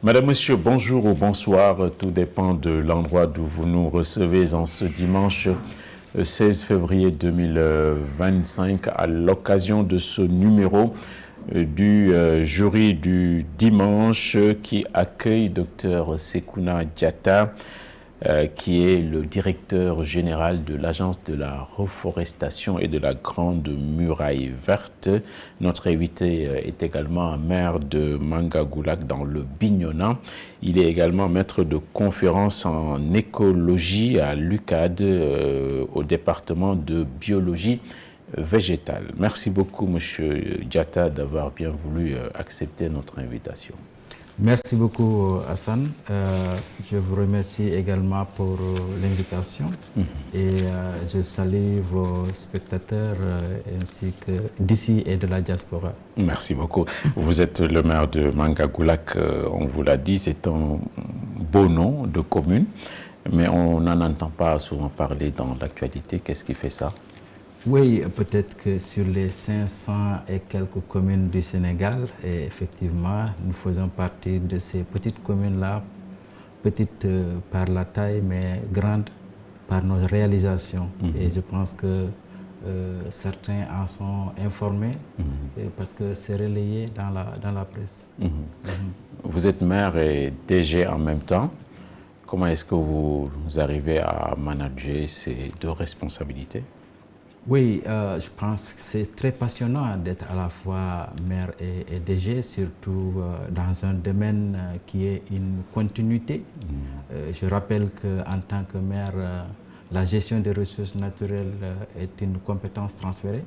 Madame, Monsieur, bonjour ou bonsoir, tout dépend de l'endroit d'où vous nous recevez en ce dimanche 16 février 2025 à l'occasion de ce numéro du jury du dimanche qui accueille Dr Sekouna Diatta, qui est le directeur général de l'Agence de la reforestation et de la Grande Muraille Verte. Notre invité est également maire de Mangagoulak dans le Bignona. Il est également maître de conférences en écologie à l'UCAD au département de biologie végétale. Merci beaucoup, Monsieur Diatta, d'avoir bien voulu accepter notre invitation. Merci beaucoup, Hassan. Je vous remercie également pour l'invitation et je salue vos spectateurs ainsi que d'ici et de la diaspora. Merci beaucoup. Vous êtes le maire de Mangagoulak, on vous l'a dit, c'est un beau nom de commune, mais on n'en entend pas souvent parler dans l'actualité. Qu'est-ce qui fait ça? Oui, peut-être que sur les 500 et quelques communes du Sénégal, et effectivement, nous faisons partie de ces petites communes-là, petites par la taille, mais grandes par nos réalisations. Et je pense que certains en sont informés parce que c'est relayé dans la presse. Vous êtes maire et DG en même temps. Comment est-ce que vous arrivez à manager ces deux responsabilités? Oui, je pense que c'est très passionnant d'être à la fois maire et DG, surtout dans un domaine qui est une continuité. Je rappelle qu'en tant que maire, la gestion des ressources naturelles est une compétence transférée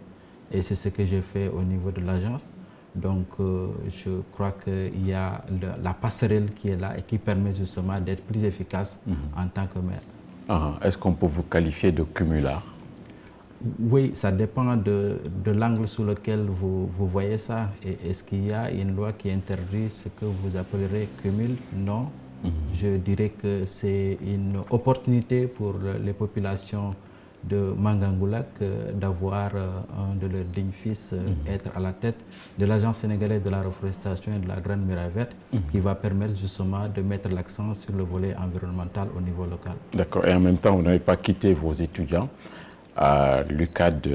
et c'est ce que j'ai fait au niveau de l'agence. Donc, je crois qu'il y a la passerelle qui est là et qui permet justement d'être plus efficace en tant que maire. Est-ce qu'on peut vous qualifier de cumulard? Oui, ça dépend de l'angle sous lequel vous voyez ça. Est-ce qu'il y a une loi qui interdit ce que vous appellerez cumul? Non. Je dirais que c'est une opportunité pour les populations de Mangagoulak d'avoir un de leurs dignes fils être à la tête de l'Agence sénégalaise de la reforestation et de la Grande Muraille Verte qui va permettre justement de mettre l'accent sur le volet environnemental au niveau local. D'accord. Et en même temps, vous n'avez pas quitté vos étudiants. À l'UCAD,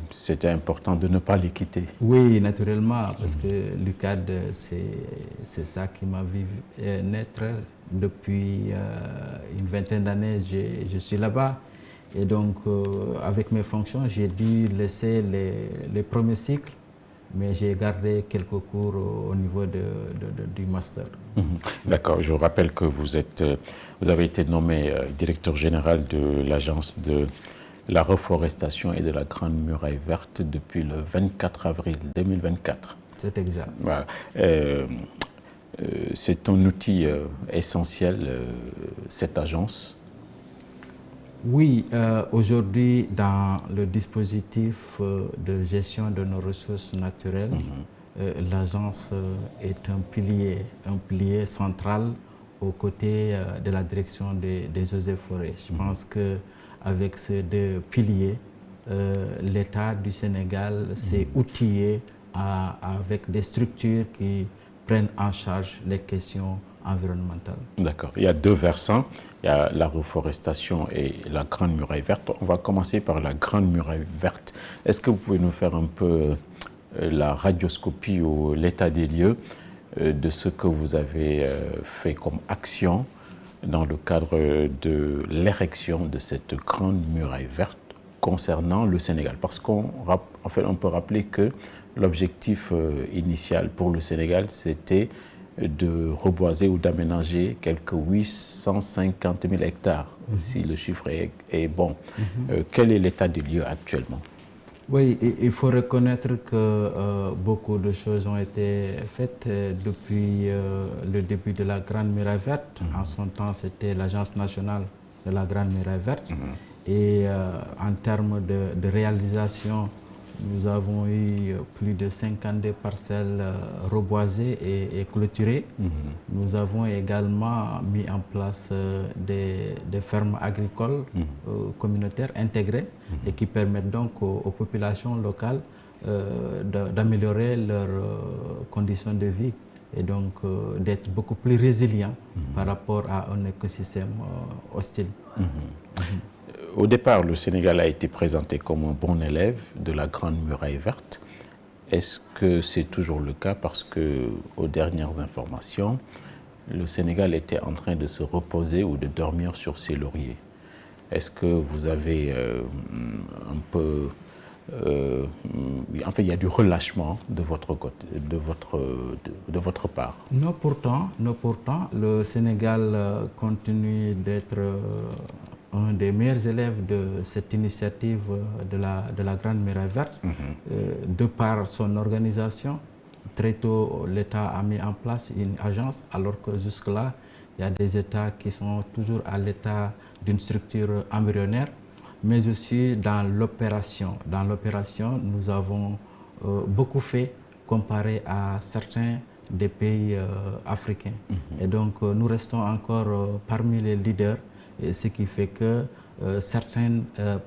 c'était important de ne pas les quitter. Oui, naturellement, parce que l'UCAD, c'est ça qui m'a vu naître. Depuis une vingtaine d'années, je suis là-bas. Et donc, avec mes fonctions, j'ai dû laisser les premiers cycles, mais j'ai gardé quelques cours au niveau du master. D'accord. Je vous rappelle que vous avez été nommé directeur général de l'Agence de la reforestation et de la Grande Muraille Verte depuis le 24 avril 2024. C'est exact. Voilà. C'est un outil essentiel, cette agence. Oui, aujourd'hui, dans le dispositif de gestion de nos ressources naturelles, l'agence est un pilier central aux côtés de la direction des eaux et forêts. Je pense qu'avec ces deux piliers, l'État du Sénégal s'est outillé avec des structures qui prennent en charge les questions environnementales. D'accord. Il y a deux versants. Il y a la reforestation et la Grande Muraille Verte. On va commencer par la Grande Muraille Verte. Est-ce que vous pouvez nous faire un peu la radioscopie ou l'état des lieux de ce que vous avez fait comme action dans le cadre de l'érection de cette Grande Muraille Verte concernant le Sénégal? Parce qu'on peut rappeler que l'objectif initial pour le Sénégal, c'était de reboiser ou d'aménager quelques 850 000 hectares, si le chiffre est bon. Quel est l'état des lieux actuellement? Oui, il faut reconnaître que beaucoup de choses ont été faites depuis le début de la Grande Muraille Verte. En son temps, c'était l'Agence nationale de la Grande Muraille Verte. Et en termes de réalisation, nous avons eu plus de 52 parcelles reboisées et clôturées. Nous avons également mis en place des fermes agricoles communautaires intégrées et qui permettent donc aux populations locales d'améliorer leurs conditions de vie. et donc d'être beaucoup plus résilient par rapport à un écosystème hostile. Au départ, le Sénégal a été présenté comme un bon élève de la Grande Muraille Verte. Est-ce que c'est toujours le cas? Parce que, aux dernières informations, le Sénégal était en train de se reposer ou de dormir sur ses lauriers. Est-ce que vous avez un peu... en fait, il y a du relâchement de votre côté, de votre part? Non, pourtant, le Sénégal continue d'être un des meilleurs élèves de cette initiative de la Grande Muraille Verte, de par son organisation. Très tôt, l'État a mis en place une agence, alors que jusque-là, il y a des États qui sont toujours à l'état d'une structure embryonnaire, mais aussi dans l'opération. Dans l'opération, nous avons beaucoup fait comparé à certains des pays africains. Et donc, nous restons encore parmi les leaders, et ce qui fait que certains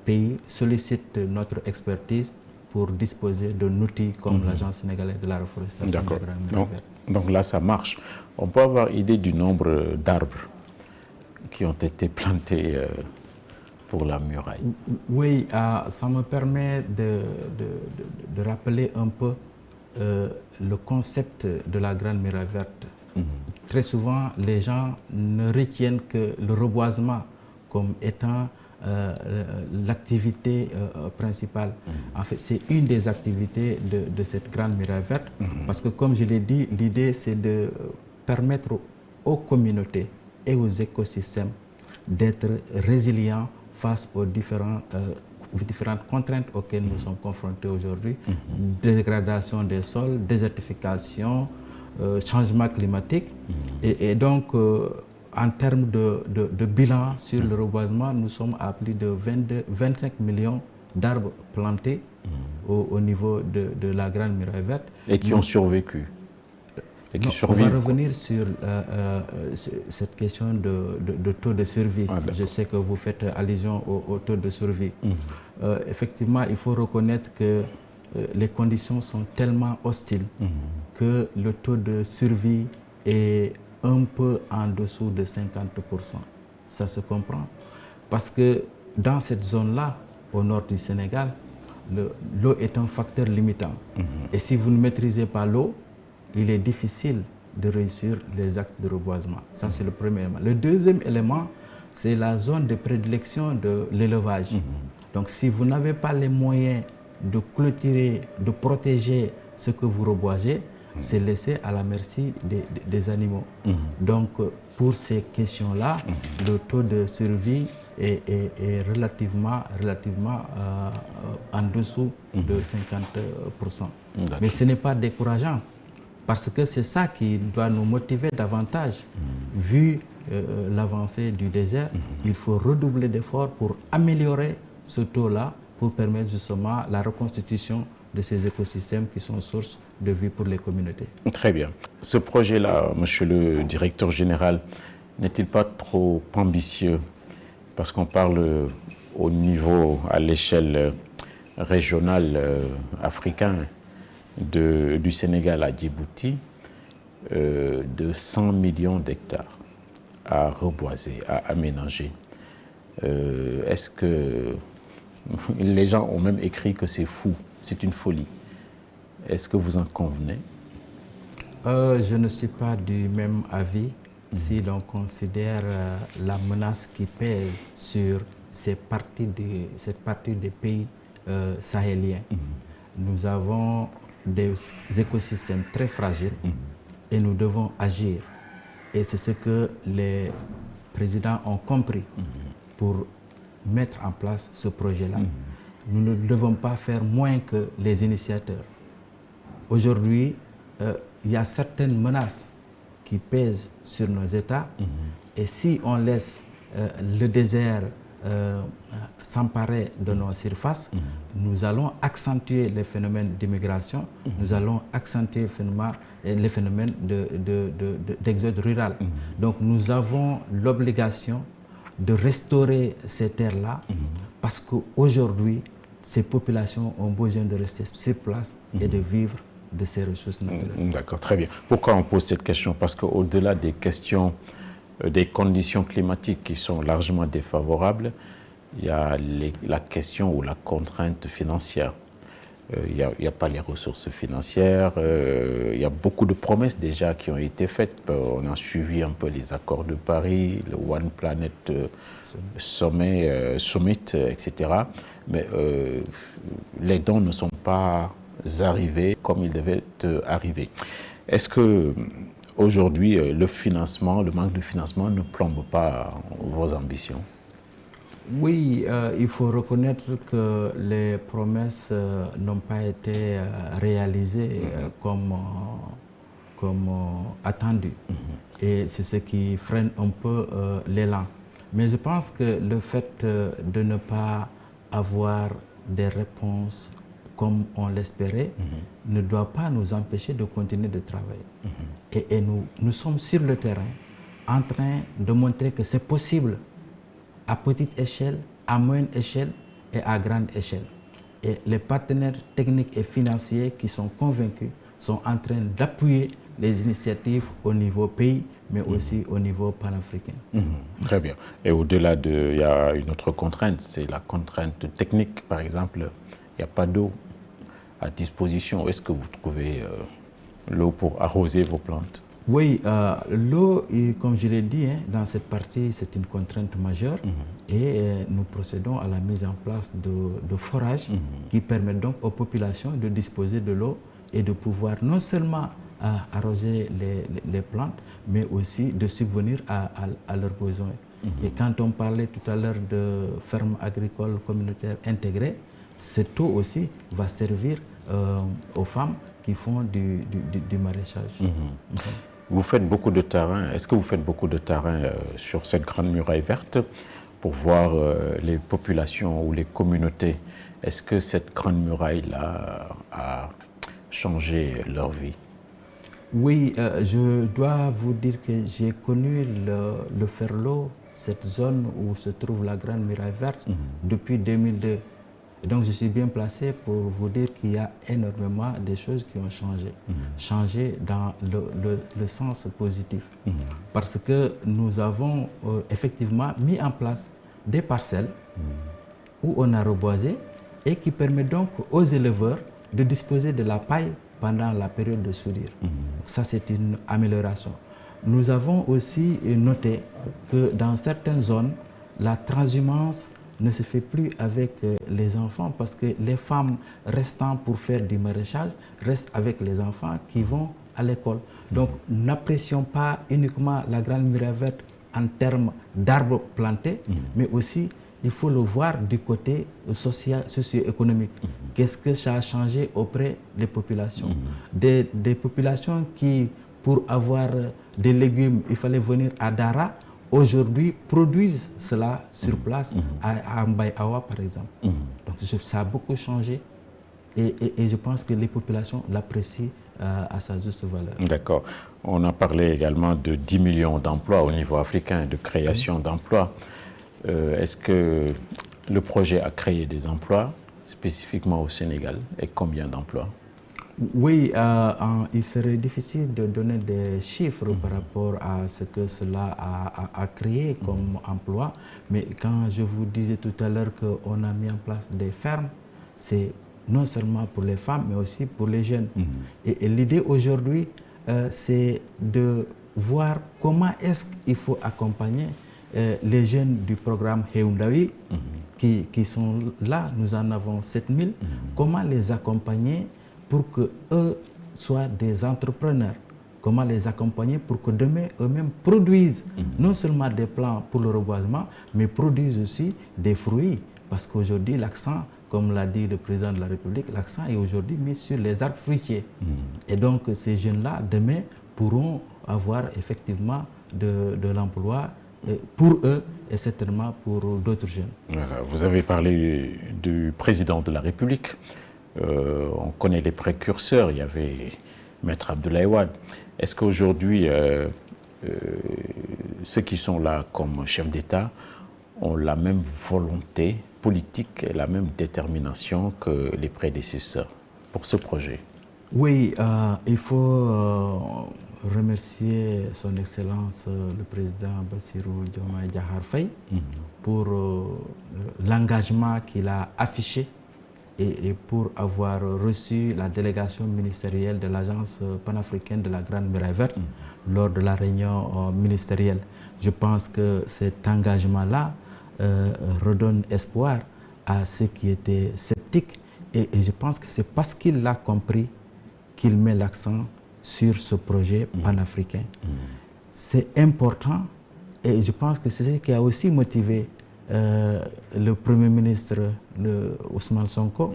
pays sollicitent notre expertise pour disposer d'un outil comme l'Agence sénégalaise de la reforestation. D'accord. Donc là, ça marche. On peut avoir idée du nombre d'arbres qui ont été plantés pour la muraille? Oui, ça me permet de rappeler un peu le concept de la Grande Muraille Verte. Très souvent, les gens ne retiennent que le reboisement comme étant l'activité principale. En fait, c'est une des activités de cette Grande Muraille Verte, parce que, comme je l'ai dit, l'idée, c'est de permettre aux communautés et aux écosystèmes d'être résilients face aux différentes contraintes auxquelles nous sommes confrontés aujourd'hui. Dégradation des sols, désertification, changement climatique. Et donc, en termes de bilan sur le reboisement, nous sommes à plus de 25 millions d'arbres plantés au niveau de la Grande Muraille Verte. Et qui ont survécu. Et qui survivent. On va revenir sur cette question de taux de survie. Je sais que vous faites allusion au taux de survie. Effectivement, il faut reconnaître que les conditions sont tellement hostiles que le taux de survie est un peu en dessous de 50%. Ça se comprend. Parce que dans cette zone-là, au nord du Sénégal, l'eau est un facteur limitant. Et si vous ne maîtrisez pas l'eau, il est difficile de réussir les actes de reboisement. Ça, c'est le premier élément. Le deuxième élément, c'est la zone de prédilection de l'élevage. Donc, si vous n'avez pas les moyens de clôturer, de protéger ce que vous reboisez, c'est laissé à la merci des animaux. Donc, pour ces questions-là, le taux de survie est relativement en dessous de 50%. Mais ce n'est pas décourageant, parce que c'est ça qui doit nous motiver davantage. Vu l'avancée du désert, il faut redoubler d'efforts pour améliorer ce taux-là, pour permettre justement la reconstitution de ces écosystèmes qui sont source de vie pour les communautés. Très bien. Ce projet-là, monsieur le directeur général, n'est-il pas trop ambitieux? Parce qu'on parle au niveau, à l'échelle régionale africaine, du Sénégal à Djibouti, de 100 millions d'hectares à reboiser, à aménager. Est-ce que les gens ont même écrit que c'est fou, c'est une folie? Est-ce que vous en convenez? Je ne suis pas du même avis si l'on considère la menace qui pèse sur cette partie des pays sahéliens. Nous avons des écosystèmes très fragiles et nous devons agir. Et c'est ce que les présidents ont compris pour mettre en place ce projet-là. Nous ne devons pas faire moins que les initiateurs. Aujourd'hui, il y a certaines menaces qui pèsent sur nos États, et si on laisse le désert s'emparer de nos surfaces, nous allons accentuer les phénomènes d'immigration, nous allons accentuer les phénomènes d'exode rural. Donc nous avons l'obligation de restaurer ces terres-là, parce qu'aujourd'hui, ces populations ont besoin de rester sur place et de vivre de ces ressources naturelles. D'accord, très bien. Pourquoi on pose cette question? Parce qu'au-delà des questions, des conditions climatiques qui sont largement défavorables, il y a la question ou la contrainte financière. Il n'y a pas les ressources financières, il y a beaucoup de promesses déjà qui ont été faites. On a suivi un peu les accords de Paris, le One Planet Summit, etc. Mais les dons ne sont pas arrivés comme ils devaient arriver. Est-ce que aujourd'hui, le manque de financement ne plombe pas vos ambitions? Oui, il faut reconnaître que les promesses n'ont pas été réalisées comme attendu. Et c'est ce qui freine un peu l'élan. Mais je pense que le fait de ne pas avoir des réponses comme on l'espérait ne doit pas nous empêcher de continuer de travailler. Et nous sommes sur le terrain en train de montrer que c'est possible à petite échelle, à moyenne échelle et à grande échelle. Et les partenaires techniques et financiers qui sont convaincus sont en train d'appuyer les initiatives au niveau pays, mais aussi au niveau panafricain. Très bien. Et au-delà il y a une autre contrainte, c'est la contrainte technique. Par exemple, il n'y a pas d'eau à disposition. Où est-ce que vous trouvez l'eau pour arroser vos plantes? Oui, l'eau, comme je l'ai dit, dans cette partie, c'est une contrainte majeure et nous procédons à la mise en place de forages qui permettent donc aux populations de disposer de l'eau et de pouvoir non seulement arroser les plantes, mais aussi de subvenir à leurs besoins. Et quand on parlait tout à l'heure de fermes agricoles communautaires intégrées, cette eau aussi va servir aux femmes qui font du maraîchage. Vous faites beaucoup de terrain. Est-ce que vous faites beaucoup de terrain sur cette grande muraille verte pour voir les populations ou les communautés? Est-ce que cette grande muraille-là a changé leur vie? Oui, je dois vous dire que j'ai connu le Ferlo, cette zone où se trouve la grande muraille verte, depuis 2002. Donc je suis bien placé pour vous dire qu'il y a énormément de choses qui ont changé. Changé dans le sens positif. Parce que nous avons effectivement mis en place des parcelles où on a reboisé et qui permet donc aux éleveurs de disposer de la paille pendant la période de soudure. Ça, c'est une amélioration. Nous avons aussi noté que dans certaines zones, la transhumance ne se fait plus avec les enfants parce que les femmes restant pour faire du maraîchage restent avec les enfants qui vont à l'école. Donc, n'apprécions pas uniquement la grande muraille verte en termes d'arbres plantés, mais aussi il faut le voir du côté socio-économique. Qu'est-ce que ça a changé auprès des populations? Des populations qui, pour avoir des légumes, il fallait venir à Dara, aujourd'hui produisent cela sur place, à Mbaye-Awa par exemple. Donc ça a beaucoup changé et je pense que les populations l'apprécient à sa juste valeur. D'accord. On a parlé également de 10 millions d'emplois au niveau africain, de création d'emplois. Est-ce que le projet a créé des emplois spécifiquement au Sénégal et combien d'emplois? Oui, il serait difficile de donner des chiffres par rapport à ce que cela a créé comme emploi, mais quand je vous disais tout à l'heure qu'on a mis en place des fermes, c'est non seulement pour les femmes, mais aussi pour les jeunes. Et l'idée aujourd'hui, c'est de voir comment est-ce qu'il faut accompagner les jeunes du programme Heundawi qui sont là, nous en avons 7000, comment les accompagner pour qu'eux soient des entrepreneurs, comment les accompagner pour que demain eux-mêmes produisent non seulement des plants pour le reboisement, mais produisent aussi des fruits. Parce qu'aujourd'hui, l'accent, comme l'a dit le président de la République, l'accent est aujourd'hui mis sur les arbres fruitiers. Et donc ces jeunes-là, demain, pourront avoir effectivement de l'emploi pour eux et certainement pour d'autres jeunes. Voilà. Vous avez parlé du président de la République. On connaît les précurseurs, il y avait Maître Abdoulaye Wade. Est-ce qu'aujourd'hui, ceux qui sont là comme chefs d'État ont la même volonté politique et la même détermination que les prédécesseurs pour ce projet? Oui, il faut remercier son Excellence le Président Bassirou Diomaye Diakhar Faye pour l'engagement qu'il a affiché et pour avoir reçu la délégation ministérielle de l'Agence panafricaine de la Grande Muraille Verte lors de la réunion ministérielle. Je pense que cet engagement-là redonne espoir à ceux qui étaient sceptiques et je pense que c'est parce qu'il l'a compris qu'il met l'accent sur ce projet panafricain. C'est important et je pense que c'est ce qui a aussi motivé le Premier ministre Ousmane Sonko,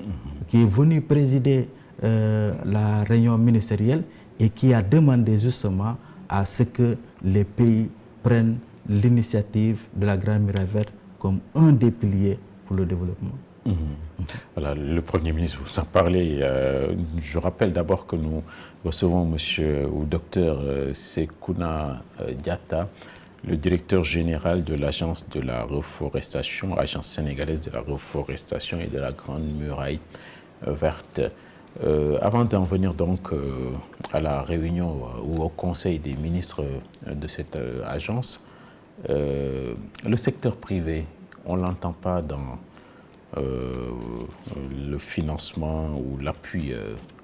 qui est venu présider la réunion ministérielle et qui a demandé justement à ce que les pays prennent l'initiative de la Grande Muraille Verte comme un des piliers pour le développement. Voilà, le Premier ministre vous en parlait. Je rappelle d'abord que nous recevons monsieur ou docteur Sekouna Diatta, le directeur général de l'Agence de la reforestation, Agence sénégalaise de la reforestation et de la Grande Muraille Verte. Avant d'en venir donc à la réunion ou au conseil des ministres de cette agence, le secteur privé, on ne l'entend pas dans le financement ou l'appui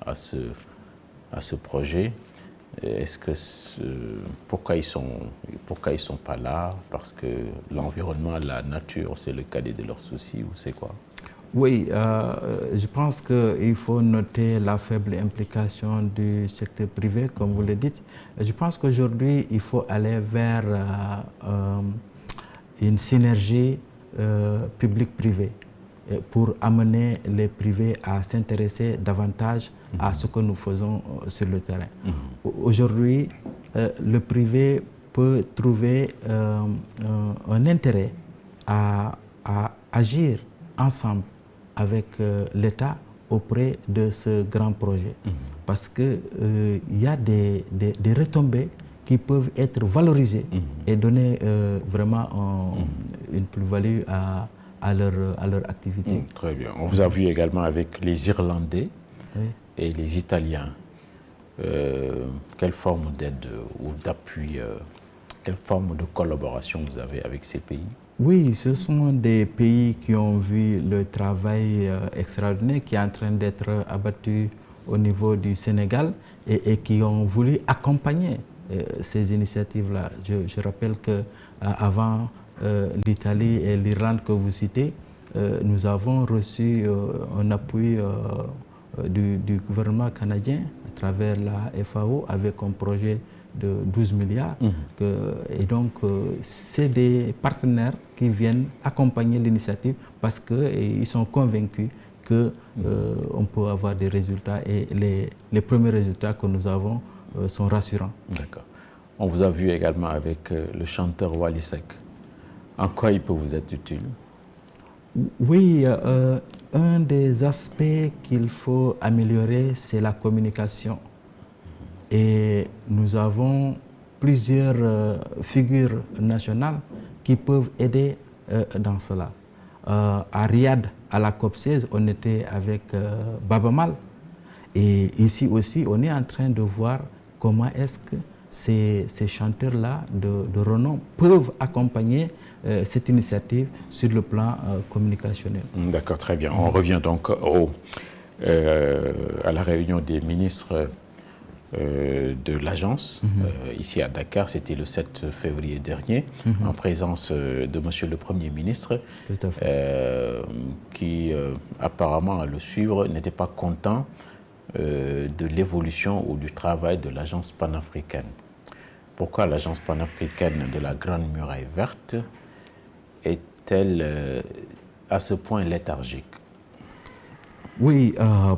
à ce projet. Est-ce que pourquoi ils sont pas là? Parce que l'environnement, la nature, c'est le cadet de leurs soucis ou c'est quoi? Oui, je pense qu'il faut noter la faible implication du secteur privé, comme vous le dites. Je pense qu'aujourd'hui, il faut aller vers une synergie public-privé pour amener les privés à s'intéresser davantage à ce que nous faisons sur le terrain. Aujourd'hui, le privé peut trouver un intérêt à agir ensemble avec l'État auprès de ce grand projet. Parce qu'il y a des retombées qui peuvent être valorisées et donner vraiment une plus-value à leur activité. Très bien. On vous a vu également avec les Irlandais Oui. et les Italiens. Quelle forme d'aide ou d'appui, quelle forme de collaboration vous avez avec ces pays? Oui, ce sont des pays qui ont vu le travail extraordinaire qui est en train d'être abattu au niveau du Sénégal et qui ont voulu accompagner ces initiatives-là. Je rappelle qu'avant l'Italie et l'Irlande que vous citez, nous avons reçu un appui du gouvernement canadien à travers la FAO avec un projet de 12 milliards. Et donc, c'est des partenaires qui viennent accompagner l'initiative parce qu'ils sont convaincus qu'on peut avoir des résultats et les premiers résultats que nous avons sont rassurants. D'accord. On vous a vu également avec le chanteur Wally Seck. En quoi il peut vous être utile? Oui, un des aspects qu'il faut améliorer, c'est la communication. Et nous avons plusieurs figures nationales qui peuvent aider dans cela. À Riyad, à la COP16, on était avec Baba Mal. Et ici aussi, on est en train de voir comment est-ce que ces chanteurs-là de renom peuvent accompagner cette initiative sur le plan communicationnel. D'accord, très bien. On revient donc à la réunion des ministres de l'agence, ici à Dakar, c'était le 7 février dernier, en présence de monsieur le Premier ministre, Tout à fait. qui apparemment, à le suivre, n'était pas content de l'évolution ou du travail de l'agence panafricaine. Pourquoi l'agence panafricaine de la Grande Muraille Verte est-elle à ce point léthargique? Oui,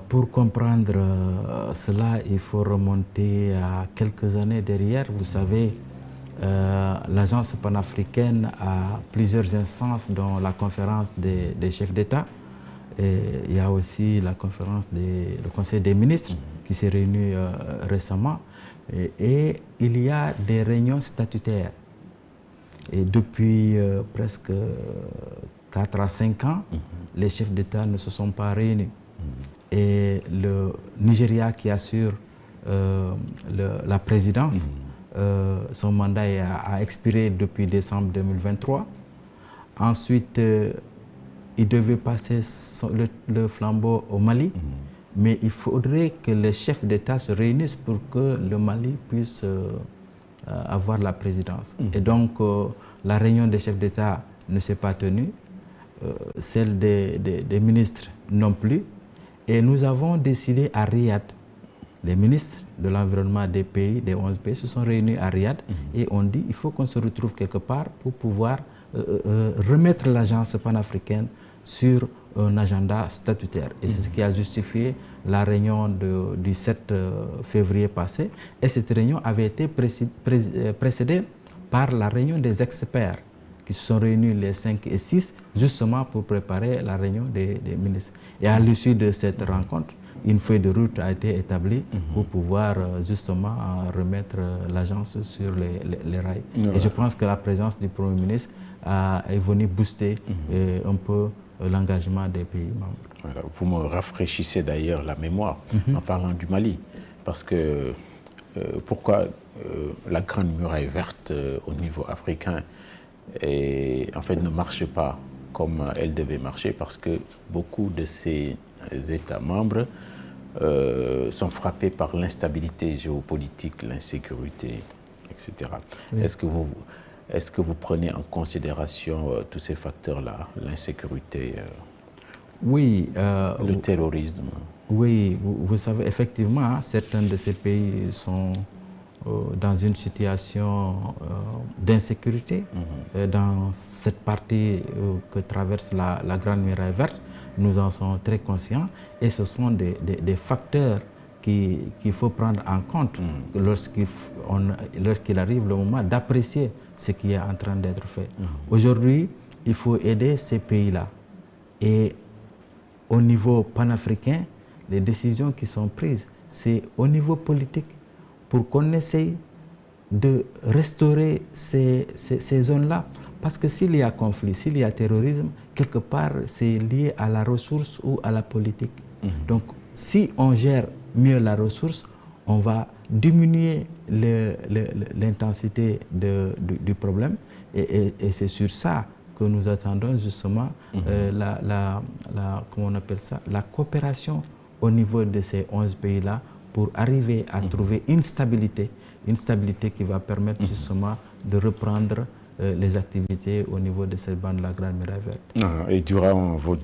pour comprendre cela, il faut remonter à quelques années derrière. Vous savez, l'agence panafricaine a plusieurs instances, dont la conférence des chefs d'État. Et il y a aussi la conférence le Conseil des ministres qui s'est réuni récemment. Et il y a des réunions statutaires. Et depuis presque 4 à 5 ans, les chefs d'État ne se sont pas réunis. et le Nigeria qui assure la présidence. Son mandat a expiré depuis décembre 2023. Ensuite, il devait passer le flambeau au Mali, mais il faudrait que les chefs d'État se réunissent pour que le Mali puisse avoir la présidence. Et donc, la réunion des chefs d'État ne s'est pas tenue, celle des ministres non plus. Et nous avons décidé à Riyad, les ministres de l'environnement des pays, des 11 pays, se sont réunis à Riyad et ont dit qu'il faut qu'on se retrouve quelque part pour pouvoir remettre l'agence panafricaine sur un agenda statutaire. Et c'est ce qui a justifié la réunion du 7 février passé. Et cette réunion avait été précédée par la réunion des experts qui se sont réunis les 5 et 6, justement pour préparer la réunion des ministres. Et à l'issue de cette rencontre, une feuille de route a été établie pour pouvoir justement remettre l'agence sur les rails. Et je pense que la présence du Premier ministre est venue booster un peu l'engagement des pays membres. Voilà. Vous me rafraîchissez d'ailleurs la mémoire en parlant du Mali, parce que pourquoi la Grande Muraille verte au niveau africain en fait ne marche pas comme elle devait marcher, parce que beaucoup de ces États membres sont frappés par l'instabilité géopolitique, l'insécurité, etc. Oui. Est-ce que vous prenez en considération tous ces facteurs-là, l'insécurité, oui, le terrorisme? Oui, vous savez, effectivement, certains de ces pays sont dans une situation d'insécurité. Dans cette partie que traverse la Grande Muraille verte, nous en sommes très conscients, et ce sont des facteurs qu'il faut prendre en compte lorsqu'il arrive le moment d'apprécier ce qui est en train d'être fait. Aujourd'hui, il faut aider ces pays-là. Et au niveau panafricain, les décisions qui sont prises, c'est au niveau politique, pour qu'on essaye de restaurer ces zones-là. Parce que s'il y a conflit, s'il y a terrorisme, quelque part, c'est lié à la ressource ou à la politique. Donc, si on gère mieux la ressource, on va diminuer l'intensité du problème. Et c'est sur ça que nous attendons justement comment on appelle ça, la coopération au niveau de ces 11 pays-là pour arriver à trouver une stabilité qui va permettre justement de reprendre les activités au niveau de cette bande de la Grande Muraille verte. Et durant vos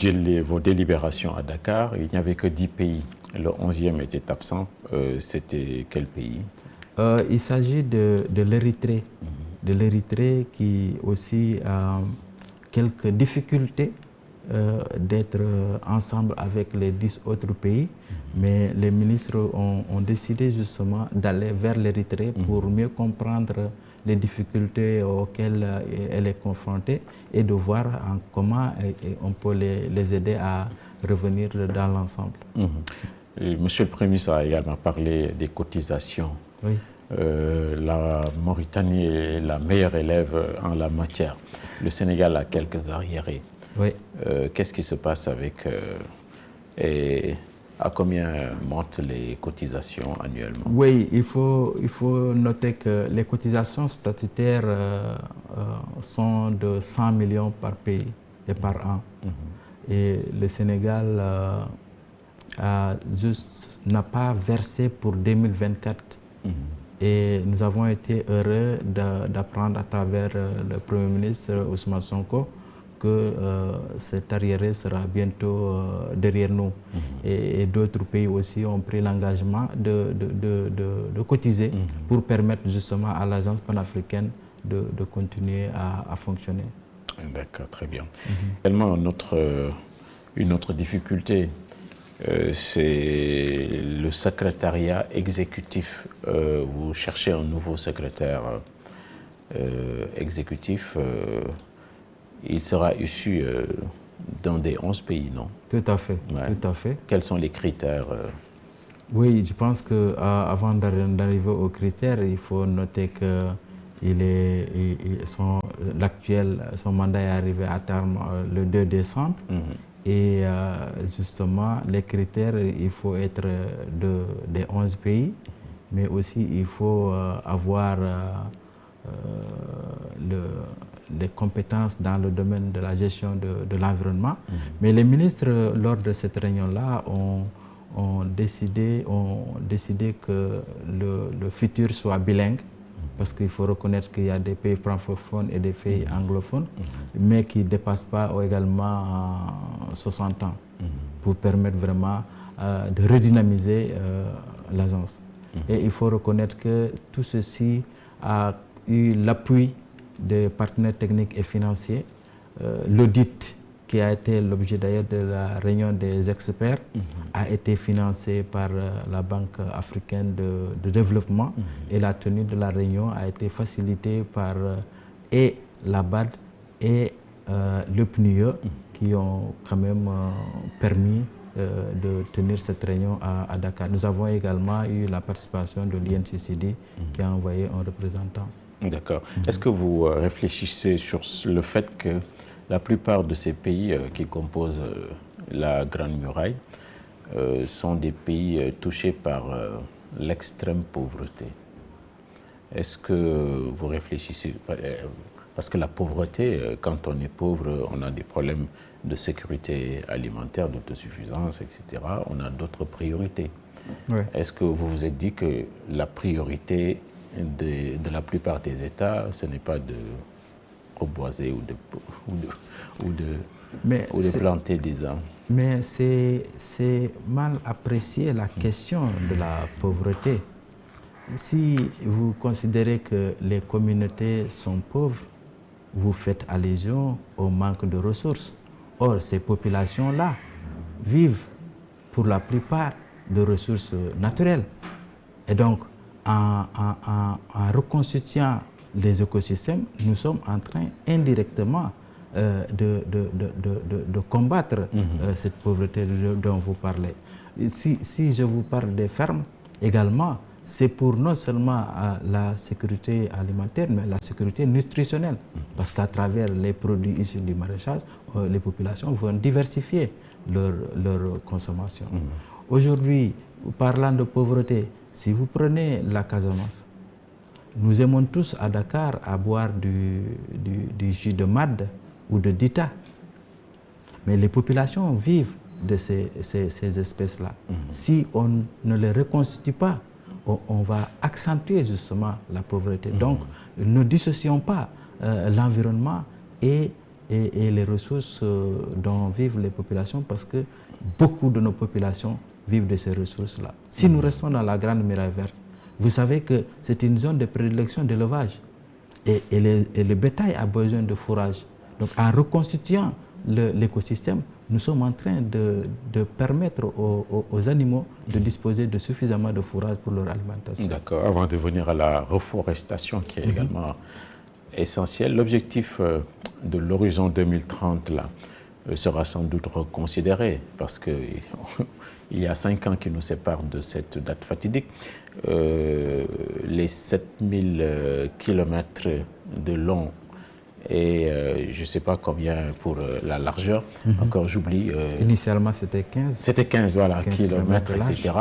délibérations à Dakar, il n'y avait que 10 pays. Le 11e était absent. C'était quel pays? Il s'agit de l'Érythrée. De l'Érythrée qui aussi a quelques difficultés d'être ensemble avec les 10 autres pays. Mais les ministres ont décidé justement d'aller vers l'Érythrée pour mieux comprendre les difficultés auxquelles elle est confrontée et de voir comment on peut les aider à revenir dans l'ensemble. Monsieur le Premier ministre a également parlé des cotisations. Oui. La Mauritanie est la meilleure élève en la matière. Le Sénégal a quelques arriérés. Oui. Qu'est-ce qui se passe avec... et à combien montent les cotisations annuellement? Oui, il faut noter que les cotisations statutaires sont de 100 millions par pays et par an. Et le Sénégal n'a pas versé pour 2024. Et nous avons été heureux d'apprendre à travers le Premier ministre Ousmane Sonko que cet arriéré sera bientôt derrière nous. Et d'autres pays aussi ont pris l'engagement de cotiser pour permettre justement à l'agence panafricaine de continuer à fonctionner. D'accord, très bien. Également, une autre difficulté, c'est le secrétariat exécutif. Vous cherchez un nouveau secrétaire exécutif. Il sera issu dans des 11 pays, non? Tout à fait, ouais. Tout à fait. Quels sont les critères? Oui, je pense qu'avant d'arriver aux critères, il faut noter que son mandat est arrivé à terme le 2 décembre. Et justement, les critères, il faut être des 11 pays, mais aussi il faut avoir les compétences dans le domaine de la gestion de l'environnement. Mais les ministres, lors de cette réunion-là, ont décidé que le futur soit bilingue, parce qu'il faut reconnaître qu'il y a des pays francophones et des pays anglophones, mais qui ne dépassent pas également 60 ans, pour permettre vraiment de redynamiser l'agence. Et il faut reconnaître que tout ceci a eu l'appui des partenaires techniques et financiers. L'audit qui a été l'objet d'ailleurs de la réunion des experts a été financé par la Banque africaine de développement et la tenue de la réunion a été facilitée par et la BAD et le PNUE qui ont quand même permis de tenir cette réunion à Dakar. Nous avons également eu la participation de l'INCCD qui a envoyé un représentant. D'accord. Est-ce que vous réfléchissez sur le fait que la plupart de ces pays qui composent la Grande Muraille sont des pays touchés par l'extrême pauvreté? Est-ce que vous réfléchissez? Parce que la pauvreté, quand on est pauvre, on a des problèmes de sécurité alimentaire, d'autosuffisance, etc. On a d'autres priorités. Oui. Est-ce que vous vous êtes dit que la priorité de la plupart des États, ce n'est pas de reboiser ou de planter des arbres? Mais c'est mal apprécier la question de la pauvreté. Si vous considérez que les communautés sont pauvres, vous faites allusion au manque de ressources. Or, ces populations-là vivent pour la plupart de ressources naturelles. Et donc, en reconstituant les écosystèmes, nous sommes en train indirectement de combattre cette pauvreté dont vous parlez. Si je vous parle des fermes, également, c'est pour non seulement la sécurité alimentaire, mais la sécurité nutritionnelle. Parce qu'à travers les produits issus du maraîchage, les populations vont diversifier leur consommation. Aujourd'hui, parlant de pauvreté, si vous prenez la Casamance, nous aimons tous à Dakar à boire du jus de mad ou de dita. Mais les populations vivent de ces espèces-là. Si on ne les reconstitue pas, on va accentuer justement la pauvreté. Donc, ne dissocions pas l'environnement et les ressources dont vivent les populations, parce que beaucoup de nos populations vivent de ces ressources-là. Si nous restons dans la Grande Muraille Verte, vous savez que c'est une zone de prédilection d'élevage et le bétail a besoin de fourrage. Donc, en reconstituant l'écosystème, nous sommes en train de permettre aux animaux de disposer de suffisamment de fourrage pour leur alimentation. D'accord. Avant de venir à la reforestation qui est également essentielle, l'objectif de l'horizon 2030 là, sera sans doute reconsidéré parce qu'il y a 5 ans qui nous séparent de cette date fatidique. Les 7000 kilomètres de long et je ne sais pas combien pour la largeur, encore j'oublie. Initialement c'était 15. C'était 15, voilà, kilomètres, etc.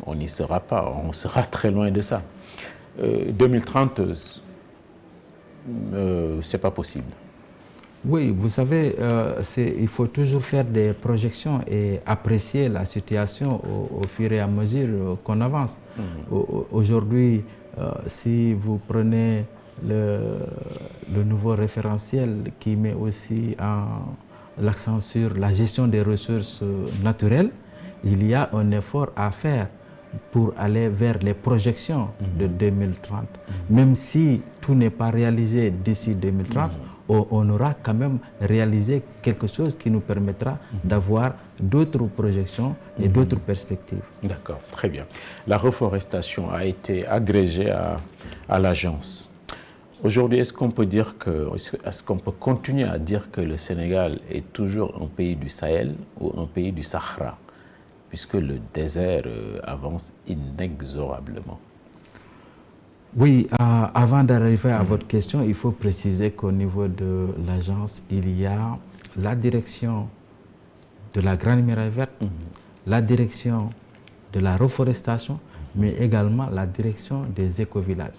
On n'y sera pas, on sera très loin de ça. 2030, c'est pas possible. Oui, vous savez, il faut toujours faire des projections et apprécier la situation au fur et à mesure qu'on avance. Aujourd'hui, si vous prenez le nouveau référentiel qui met aussi l'accent sur la gestion des ressources naturelles, il y a un effort à faire pour aller vers les projections de 2030. Même si tout n'est pas réalisé d'ici 2030, on aura quand même réalisé quelque chose qui nous permettra d'avoir d'autres projections et d'autres perspectives. D'accord, très bien. La reforestation a été agrégée à l'agence. Aujourd'hui, est-ce qu'on peut continuer à dire que le Sénégal est toujours un pays du Sahel ou un pays du Sahara, puisque le désert avance inexorablement? Oui, avant d'arriver à votre question, il faut préciser qu'au niveau de l'agence, il y a la direction de la Grande Muraille Verte, la direction de la reforestation, mais également la direction des écovillages.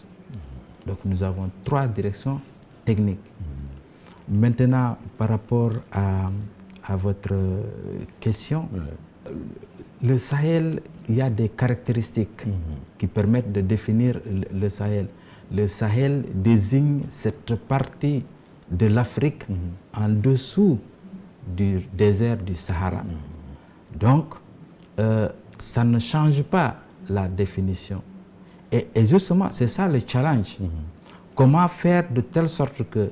Donc nous avons 3 directions techniques. Maintenant, par rapport à votre question, le Sahel, il y a des caractéristiques qui permettent de définir le Sahel. Le Sahel désigne cette partie de l'Afrique en dessous du désert du Sahara. Donc, ça ne change pas la définition. Et justement, c'est ça le challenge. Comment faire de telle sorte que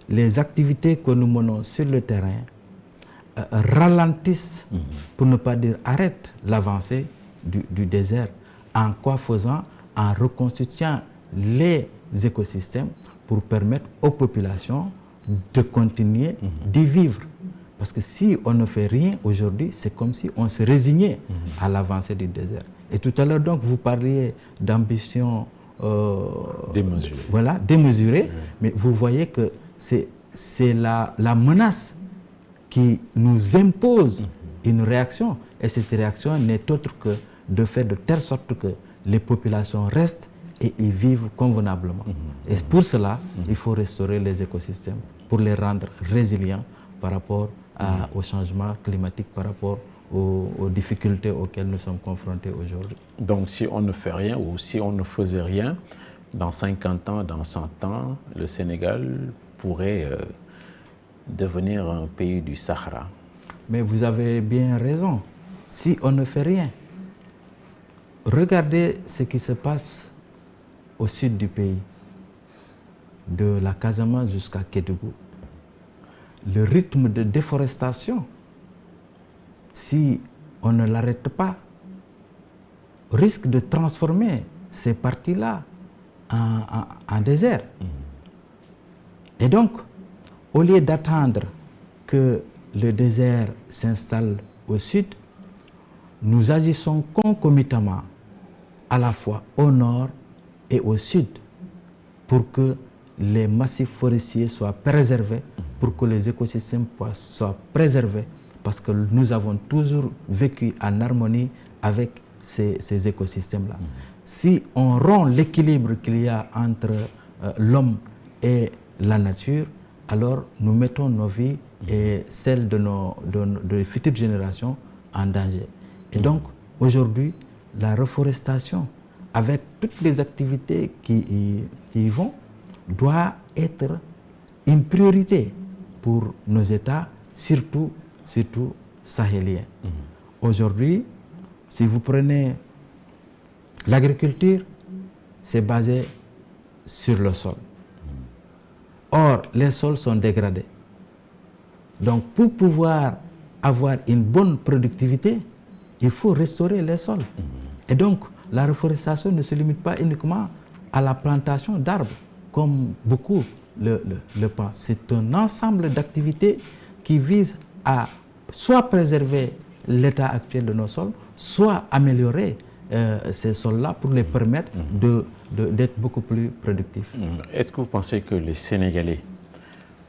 les activités que nous menons sur le terrain ralentissent, pour ne pas dire arrêtent, l'avancée du désert. En quoi faisant? En reconstituant les écosystèmes pour permettre aux populations de continuer d'y vivre. Parce que si on ne fait rien aujourd'hui, c'est comme si on se résignait à l'avancée du désert. Et tout à l'heure, donc, vous parliez d'ambition démesurée. Voilà, démesurée. Mais vous voyez que c'est la menace qui nous impose une réaction. Et cette réaction n'est autre que de faire de telle sorte que les populations restent et y vivent convenablement. Et pour cela, il faut restaurer les écosystèmes pour les rendre résilients par rapport au changement climatique, par rapport aux difficultés auxquelles nous sommes confrontés aujourd'hui. Donc si on ne fait rien ou si on ne faisait rien, dans 50 ans, dans 100 ans, le Sénégal pourrait devenir un pays du Sahara. Mais vous avez bien raison. Si on ne fait rien, regardez ce qui se passe au sud du pays, de la Casamance jusqu'à Kédougou. Le rythme de déforestation, si on ne l'arrête pas, risque de transformer ces parties-là en désert. Et donc, au lieu d'attendre que le désert s'installe au sud, nous agissons concomitamment à la fois au nord et au sud pour que les massifs forestiers soient préservés, pour que les écosystèmes soient préservés, parce que nous avons toujours vécu en harmonie avec ces écosystèmes-là. Si on rompt l'équilibre qu'il y a entre l'homme et la nature, alors nous mettons nos vies et celles de futures générations en danger. Et donc, aujourd'hui, la reforestation, avec toutes les activités qui y vont, doit être une priorité pour nos États, surtout sahéliens. Aujourd'hui, si vous prenez l'agriculture, c'est basé sur le sol. Or, les sols sont dégradés. Donc, pour pouvoir avoir une bonne productivité, il faut restaurer les sols. Et donc, la reforestation ne se limite pas uniquement à la plantation d'arbres, comme beaucoup le pensent. C'est un ensemble d'activités qui visent à soit préserver l'état actuel de nos sols, soit améliorer ces sols-là pour les permettre d'être beaucoup plus productifs. Est-ce que vous pensez que les Sénégalais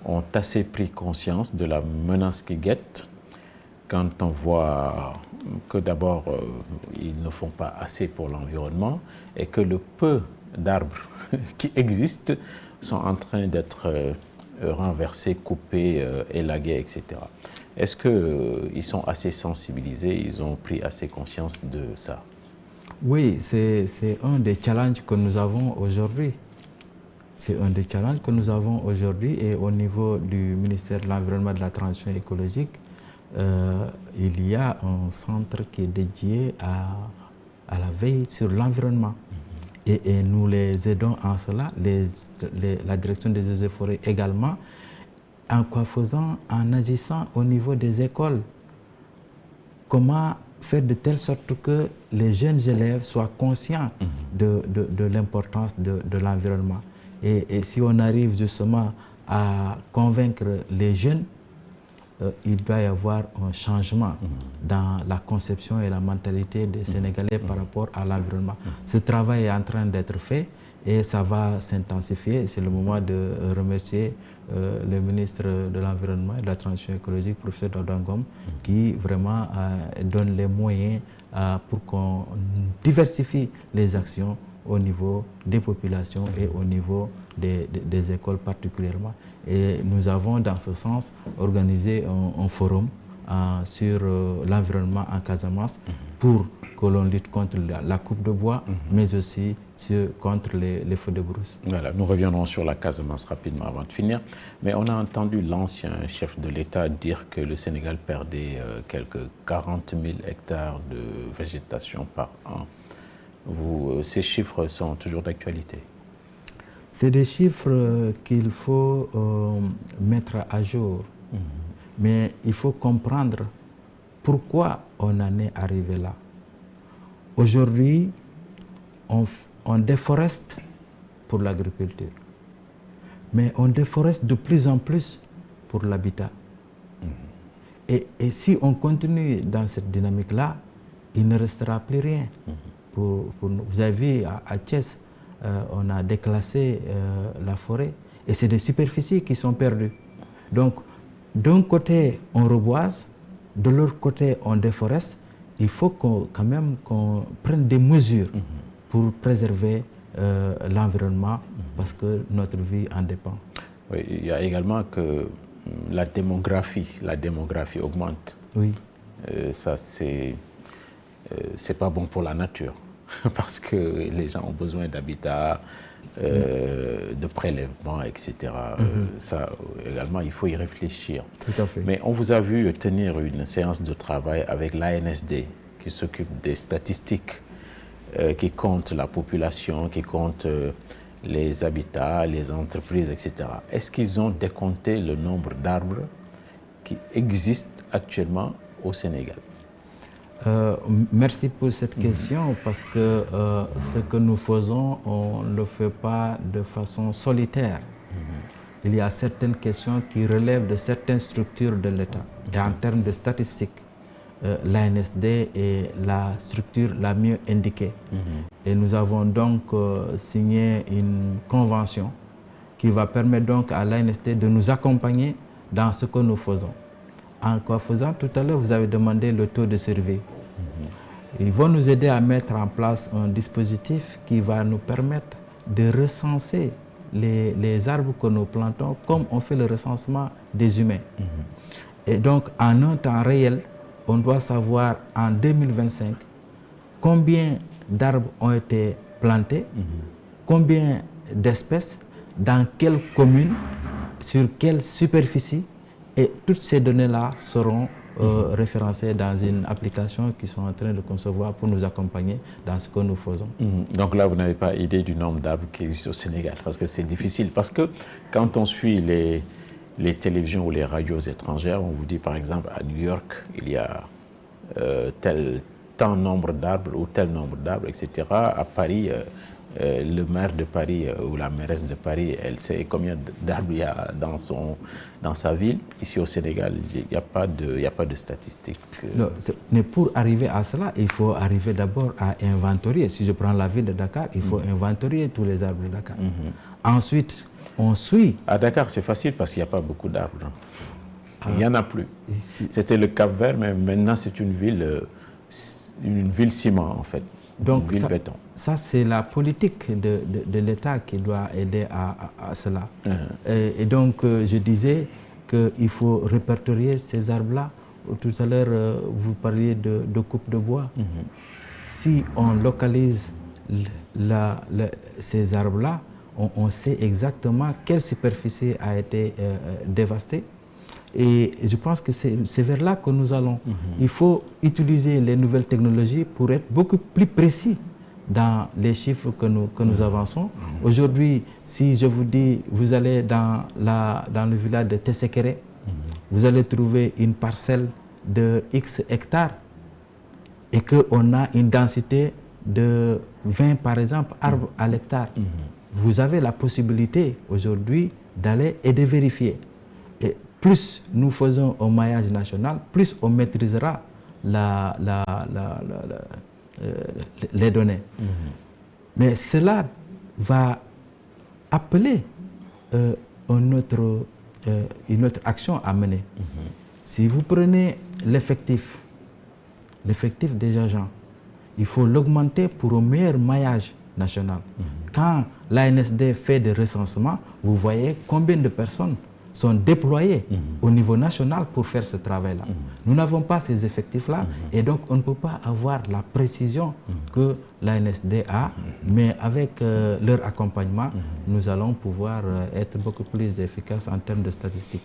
ont assez pris conscience de la menace qui guette quand on voit que d'abord, ils ne font pas assez pour l'environnement et que le peu d'arbres qui existent sont en train d'être renversés, coupés, élagués, etc. Est-ce qu'ils sont assez sensibilisés, ils ont pris assez conscience de ça? Oui, c'est un des challenges que nous avons aujourd'hui. C'est un des challenges que nous avons aujourd'hui et au niveau du ministère de l'Environnement et de la Transition écologique, il y a un centre qui est dédié à la veille sur l'environnement. Et nous les aidons en cela, la direction des eaux et forêts également, en quoi faisant, en agissant au niveau des écoles. Comment faire de telle sorte que les jeunes élèves soient conscients de l'importance de l'environnement. Et si on arrive justement à convaincre les jeunes, il doit y avoir un changement dans la conception et la mentalité des Sénégalais par rapport à l'environnement. Ce travail est en train d'être fait et ça va s'intensifier. C'est le moment de remercier le ministre de l'Environnement et de la Transition écologique, professeur Daouda Ngom, qui vraiment donne les moyens pour qu'on diversifie les actions au niveau des populations et au niveau des écoles particulièrement. Et nous avons dans ce sens organisé un forum sur l'environnement en Casamance pour que l'on lutte contre la coupe de bois, mais aussi contre les feux de brousse. Voilà, nous reviendrons sur la Casamance rapidement avant de finir. Mais on a entendu l'ancien chef de l'État dire que le Sénégal perdait quelques 40 000 hectares de végétation par an. Ces chiffres sont toujours d'actualité? C'est des chiffres qu'il faut mettre à jour. Mais il faut comprendre pourquoi on en est arrivé là. Aujourd'hui, on déforeste pour l'agriculture, mais on déforeste de plus en plus pour l'habitat. Et si on continue dans cette dynamique-là, il ne restera plus rien. Pour nous. Vous avez vu, à Thiès, on a déclassé la forêt, et c'est des superficies qui sont perdues. Donc, d'un côté, on reboise, de l'autre côté, on déforeste. Il faut quand même qu'on prenne des mesures pour préserver l'environnement, parce que notre vie en dépend. Oui, il y a également que la démographie augmente. Oui. Ça, c'est pas bon pour la nature, parce que les gens ont besoin d'habitat, de prélèvements, etc. Ça également, il faut y réfléchir. Tout à fait. Mais on vous a vu tenir une séance de travail avec l'ANSD, qui s'occupe des statistiques, qui compte la population, qui compte les habitats, les entreprises, etc. Est-ce qu'ils ont décompté le nombre d'arbres qui existent actuellement au Sénégal? Merci pour cette question, parce que ce que nous faisons, on ne le fait pas de façon solitaire. Il y a certaines questions qui relèvent de certaines structures de l'État. Et en termes de statistiques, l'ANSD est la structure la mieux indiquée. Et nous avons donc signé une convention qui va permettre donc à l'ANSD de nous accompagner dans ce que nous faisons. En quoi faisant, tout à l'heure, vous avez demandé le taux de survie. Ils vont nous aider à mettre en place un dispositif qui va nous permettre de recenser les arbres que nous plantons comme on fait le recensement des humains. Et donc, en un temps réel, on doit savoir en 2025 combien d'arbres ont été plantés, combien d'espèces, dans quelle commune, sur quelle superficie. Et toutes ces données-là seront référencées dans une application qu'ils sont en train de concevoir pour nous accompagner dans ce que nous faisons. Donc là, vous n'avez pas idée du nombre d'arbres qui existent au Sénégal, parce que c'est difficile. Parce que quand on suit les télévisions ou les radios étrangères, on vous dit par exemple à New York, il y a tant nombre d'arbres ou tel nombre d'arbres, etc. À Paris, le maire de Paris ou la mairesse de Paris, elle sait combien d'arbres il y a dans sa ville. Ici au Sénégal, il n'y a pas de statistiques. Non, mais pour arriver à cela, il faut arriver d'abord à inventorier. Si je prends la ville de Dakar, il faut inventorier tous les arbres de Dakar. Ensuite, on suit. À Dakar, c'est facile parce qu'il n'y a pas beaucoup d'arbres. Il n'y en a plus. C'était le Cap-Vert, mais maintenant c'est une ville ciment en fait. Donc, une ville béton. Ça, c'est la politique de l'État qui doit aider à cela. Et donc, je disais qu'il faut répertorier ces arbres-là. Tout à l'heure, vous parliez de coupe de bois. Si on localise ces arbres-là, on sait exactement quelle superficie a été dévastée. Et je pense que c'est vers là que nous allons. Il faut utiliser les nouvelles technologies pour être beaucoup plus précis dans les chiffres que nous avançons. Aujourd'hui, si je vous dis, vous allez dans le village de Tessékéré, vous allez trouver une parcelle de X hectares et qu'on a une densité de 20, par exemple, arbres à l'hectare. Vous avez la possibilité aujourd'hui d'aller et de vérifier. Et plus nous faisons un maillage national, plus on maîtrisera les données. Mais cela va appeler une autre action à mener. Si vous prenez l'effectif des agents, il faut l'augmenter pour un meilleur maillage national. Quand l'ANSD fait des recensements, vous voyez combien de personnes sont déployées au niveau national pour faire ce travail-là. Nous n'avons pas ces effectifs-là et donc on ne peut pas avoir la précision que l'ANSD a, mais avec leur accompagnement, nous allons pouvoir être beaucoup plus efficaces en termes de statistiques.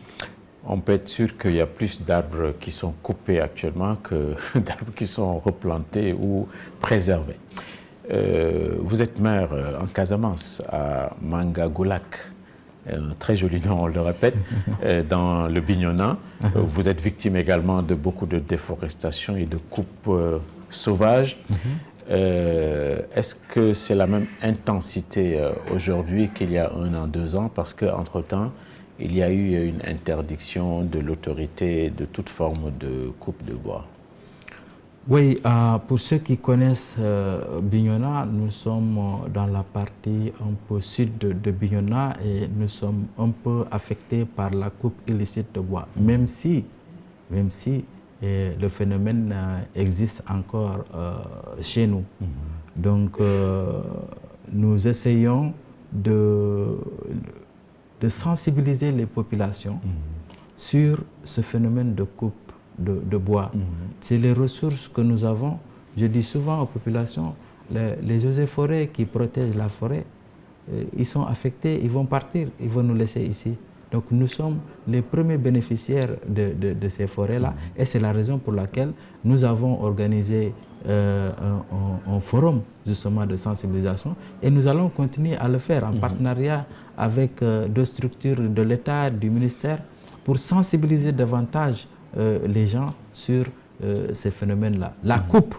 On peut être sûr qu'il y a plus d'arbres qui sont coupés actuellement que d'arbres qui sont replantés ou préservés. Vous êtes maire en Casamance, à Mangagoulak, un très joli nom, on le répète, dans le Bignona. Vous êtes victime également de beaucoup de déforestation et de coupes sauvages. Est-ce que c'est la même intensité aujourd'hui qu'il y a 1 an, 2 ans? Parce qu'entre-temps, il y a eu une interdiction de l'autorité de toute forme de coupe de bois. Oui, pour ceux qui connaissent Bignona, nous sommes dans la partie un peu sud de Bignona et nous sommes un peu affectés par la coupe illicite de bois, même si le phénomène existe encore chez nous. Donc, nous essayons de sensibiliser les populations sur ce phénomène de coupe de bois. C'est les ressources que nous avons. Je dis souvent aux populations, les eaux et forêts qui protègent la forêt, ils sont affectés, ils vont partir, ils vont nous laisser ici. Donc nous sommes les premiers bénéficiaires de ces forêts-là et c'est la raison pour laquelle nous avons organisé un forum justement de sensibilisation et nous allons continuer à le faire en partenariat avec deux structures de l'État, du ministère, pour sensibiliser davantage les gens sur ces phénomènes-là. La coupe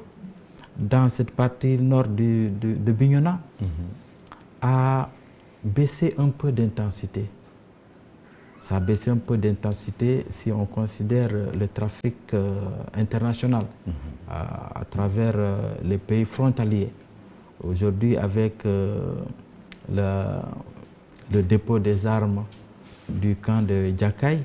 dans cette partie nord de Bignona a baissé un peu d'intensité. Ça a baissé un peu d'intensité si on considère le trafic international à travers les pays frontaliers. Aujourd'hui, avec le dépôt des armes du camp de Djakaï,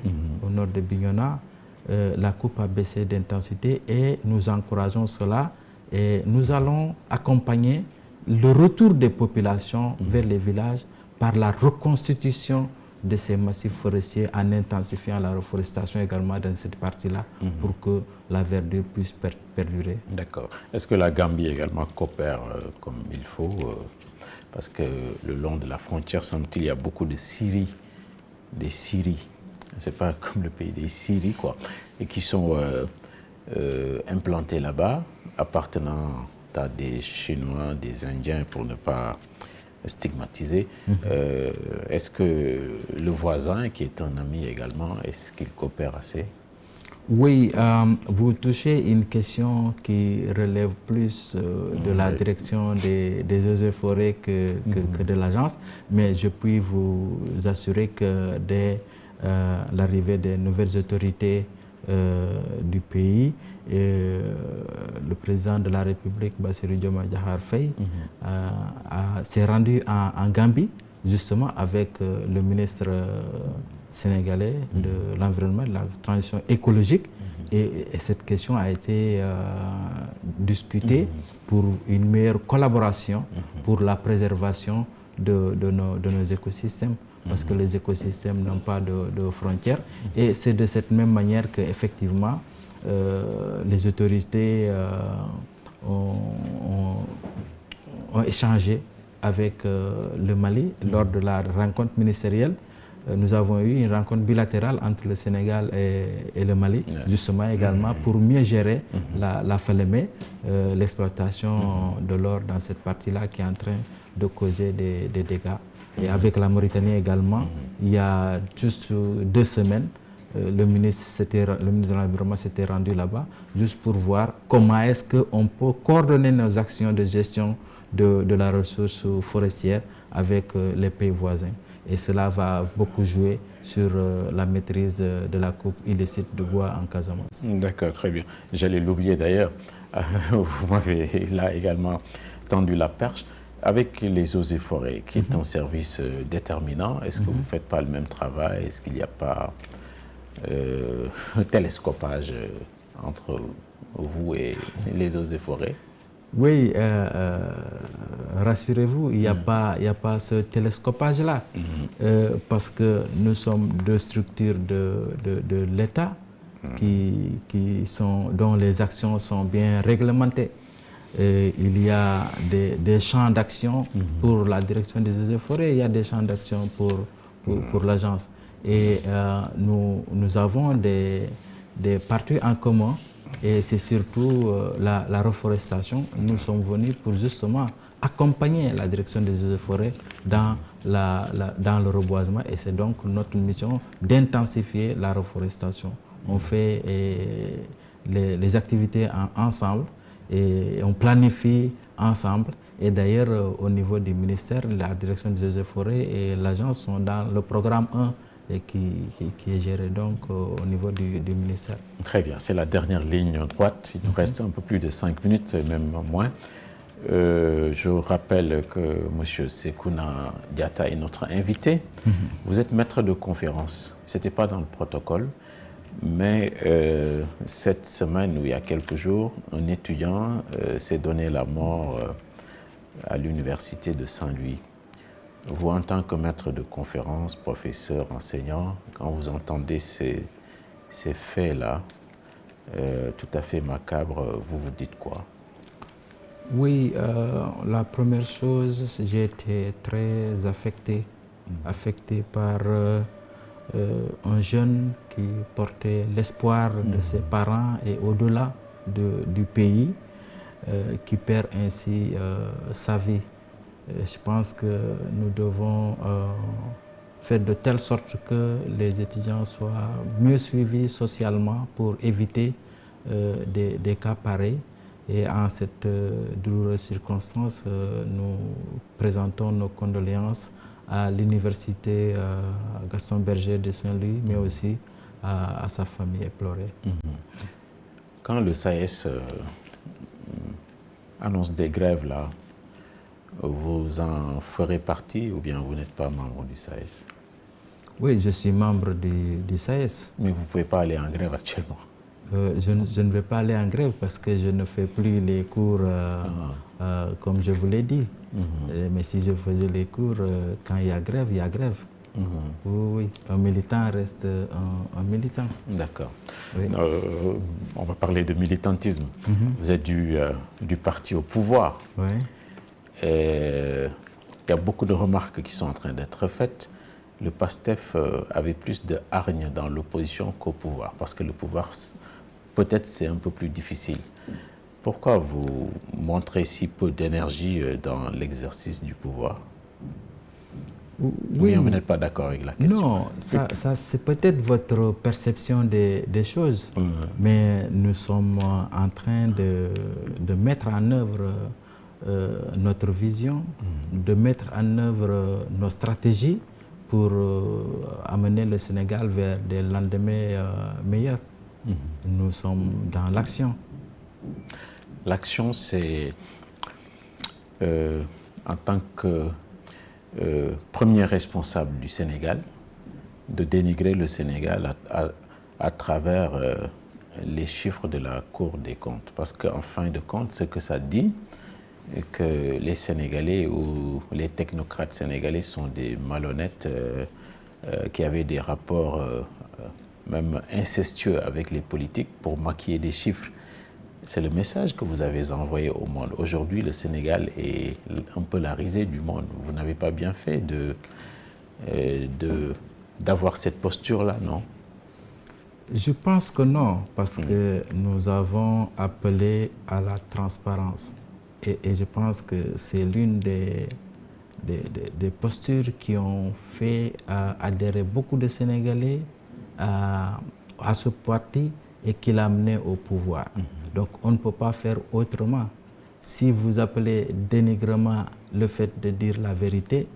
au nord de Bignona, la coupe a baissé d'intensité et nous encourageons cela et nous allons accompagner le retour des populations vers les villages par la reconstitution de ces massifs forestiers en intensifiant la reforestation également dans cette partie-là pour que la verdure puisse perdurer. D'accord. Est-ce que la Gambie également coopère comme il faut parce que le long de la frontière, semble-t-il, il y a beaucoup de scieries, des scieries. C'est pas comme le pays des scieries, quoi, et qui sont implantés là-bas, appartenant à des Chinois, des Indiens, pour ne pas stigmatiser. Est-ce que le voisin, qui est un ami également, est-ce qu'il coopère assez? Oui, vous touchez une question qui relève plus de la direction des eaux et forêts que de l'agence, mais je puis vous assurer que dès l'arrivée des nouvelles autorités du pays, le président de la République, Bassirou Diomaye Diakhar Faye, s'est rendu en Gambie, justement avec le ministre sénégalais de l'environnement, de la transition écologique, et cette question a été discutée pour une meilleure collaboration pour la préservation de nos écosystèmes. Parce que les écosystèmes n'ont pas de frontières. Et c'est de cette même manière qu'effectivement, les autorités ont échangé avec le Mali lors de la rencontre ministérielle. Nous avons eu une rencontre bilatérale entre le Sénégal et le Mali, justement également pour mieux gérer la Falémé, l'exploitation de l'or dans cette partie-là qui est en train de causer des dégâts. Et avec la Mauritanie également, il y a juste 2 semaines, le ministre de l'Environnement s'était rendu là-bas juste pour voir comment est-ce qu'on peut coordonner nos actions de gestion de la ressource forestière avec les pays voisins. Et cela va beaucoup jouer sur la maîtrise de la coupe illicite de bois en Casamance. D'accord, très bien. J'allais l'oublier d'ailleurs. Vous m'avez là également tendu la perche. avec les eaux et forêts, qui est un service déterminant, est-ce que vous ne faites pas le même travail? Est-ce qu'il n'y a pas un télescopage entre vous et les eaux et forêts? Oui, rassurez-vous, il n'y a pas ce télescopage-là, parce que nous sommes deux structures de l'État dont les actions sont bien réglementées. Il y a des champs d'action pour la direction des eaux et forêts, il y a des champs d'action pour l'agence. Et nous avons des parties en commun, et c'est surtout la reforestation. Nous sommes venus pour justement accompagner la direction des eaux et forêts dans le reboisement, et c'est donc notre mission d'intensifier la reforestation. On fait les activités ensemble et on planifie ensemble. Et d'ailleurs, au niveau du ministère, la direction des eaux et forêts et l'agence sont dans le programme 1 et qui est géré donc au niveau du ministère. Très bien, c'est la dernière ligne droite. Il nous reste un peu plus de 5 minutes, même moins. Je rappelle que M. Sekouna Diatta est notre invité. Vous êtes maître de conférence. Ce n'était pas dans le protocole, mais cette semaine ou il y a quelques jours, un étudiant s'est donné la mort à l'université de Saint-Louis. Vous, en tant que maître de conférence, professeur, enseignant, quand vous entendez ces faits-là, tout à fait macabres, vous vous dites quoi? Oui, la première chose, j'ai été très affecté par un jeune qui portait l'espoir de ses parents et au-delà du pays, qui perd ainsi sa vie. Je pense que nous devons faire de telle sorte que les étudiants soient mieux suivis socialement pour éviter des cas pareils. Et en cette douloureuse circonstance, nous présentons nos condoléances à l'université Gaston Berger de Saint-Louis, mais aussi à sa famille éplorée. Quand le SAES annonce des grèves, là, vous en ferez partie ou bien vous n'êtes pas membre du SAES? Oui, je suis membre du SAES. Mais vous ne pouvez pas aller en grève actuellement? Je ne vais pas aller en grève parce que je ne fais plus les cours comme je vous l'ai dit. Mais si je faisais les cours, quand il y a grève, il y a grève. Oui, un militant reste un militant. D'accord. Oui. On va parler de militantisme. Vous êtes du parti au pouvoir. Oui. Il y a beaucoup de remarques qui sont en train d'être faites. Le PASTEF avait plus de hargne dans l'opposition qu'au pouvoir, parce que le pouvoir, peut-être, c'est un peu plus difficile. Pourquoi vous montrez si peu d'énergie dans l'exercice du pouvoir? Oui. Ou bien vous n'êtes pas d'accord avec la question? Non, ça c'est peut-être votre perception des choses, mais nous sommes en train de mettre en œuvre notre vision, de mettre en œuvre nos stratégies pour amener le Sénégal vers des lendemains meilleurs. Nous sommes dans l'action. L'action, c'est en tant que premier responsable du Sénégal, de dénigrer le Sénégal à travers les chiffres de la Cour des comptes. Parce qu'en fin de compte, ce que ça dit, que les Sénégalais ou les technocrates sénégalais sont des malhonnêtes qui avaient des rapports même incestueux avec les politiques pour maquiller des chiffres. C'est le message que vous avez envoyé au monde. Aujourd'hui, le Sénégal est un peu la risée du monde. Vous n'avez pas bien fait d'avoir cette posture-là, non? Je pense que non, parce que nous avons appelé à la transparence. Et je pense que c'est l'une des postures qui ont fait adhérer beaucoup de Sénégalais à ce parti et qui l'a amené au pouvoir. Donc on ne peut pas faire autrement. Si vous appelez dénigrement le fait de dire la vérité,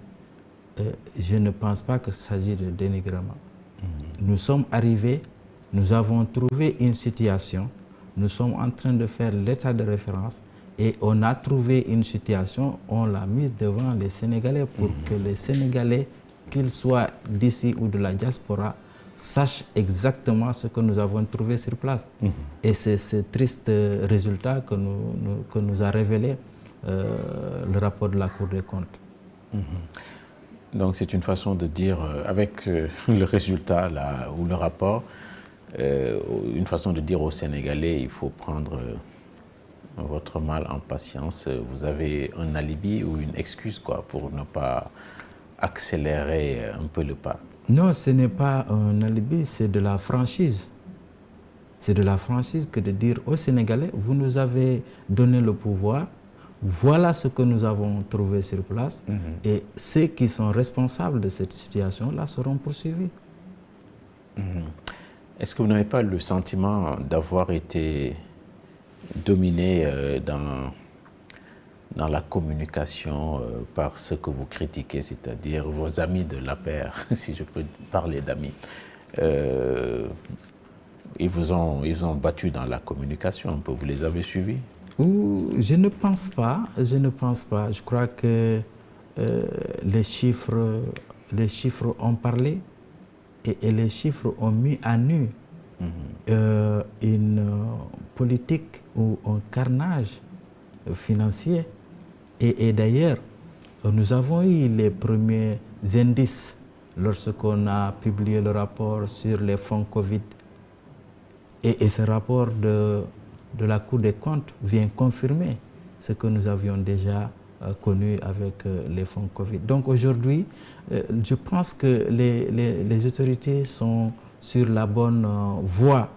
je ne pense pas qu'il s'agit de dénigrement. Nous sommes arrivés, nous avons trouvé une situation, nous sommes en train de faire l'état de référence Et on a trouvé une situation, on l'a mise devant les Sénégalais pour que les Sénégalais, qu'ils soient d'ici ou de la diaspora, sachent exactement ce que nous avons trouvé sur place. Et c'est ce triste résultat que nous a révélé le rapport de la Cour des comptes. Donc c'est une façon de dire, avec le résultat là, ou le rapport, une façon de dire aux Sénégalais, il faut prendre votre mal en patience. Vous avez un alibi ou une excuse quoi, pour ne pas accélérer un peu le pas. Non, ce n'est pas un alibi, c'est de la franchise. C'est de la franchise que de dire aux Sénégalais, vous nous avez donné le pouvoir, voilà ce que nous avons trouvé sur place, et ceux qui sont responsables de cette situation-là seront poursuivis. Est-ce que vous n'avez pas le sentiment d'avoir été dominé dans la communication par ce que vous critiquez, c'est-à-dire vos amis de l'APR, si je peux parler d'amis? Ils vous ont battu dans la communication un peu, vous les avez suivis? Je ne pense pas, Je crois que les chiffres ont parlé et les chiffres ont mis à nu une politique ou un carnage financier. Et d'ailleurs, nous avons eu les premiers indices lorsqu'on a publié le rapport sur les fonds Covid. Et ce rapport de la Cour des comptes vient confirmer ce que nous avions déjà connu avec les fonds Covid. Donc aujourd'hui, je pense que les autorités sont sur la bonne voie.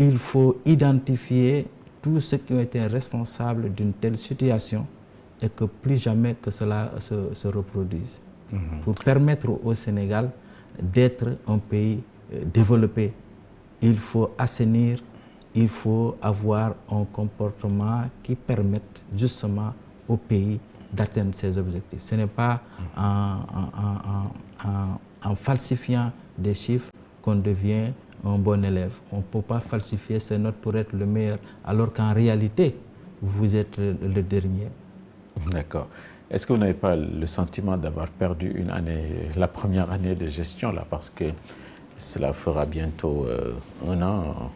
Il faut identifier tous ceux qui ont été responsables d'une telle situation et que plus jamais que cela se reproduise. Pour permettre au Sénégal d'être un pays développé, il faut assainir, il faut avoir un comportement qui permette justement au pays d'atteindre ses objectifs. Ce n'est pas en falsifiant des chiffres qu'on devient un bon élève. On ne peut pas falsifier ses notes pour être le meilleur, alors qu'en réalité, vous êtes le dernier. D'accord. Est-ce que vous n'avez pas le sentiment d'avoir perdu une année, la première année de gestion, là, parce que cela fera bientôt 1 an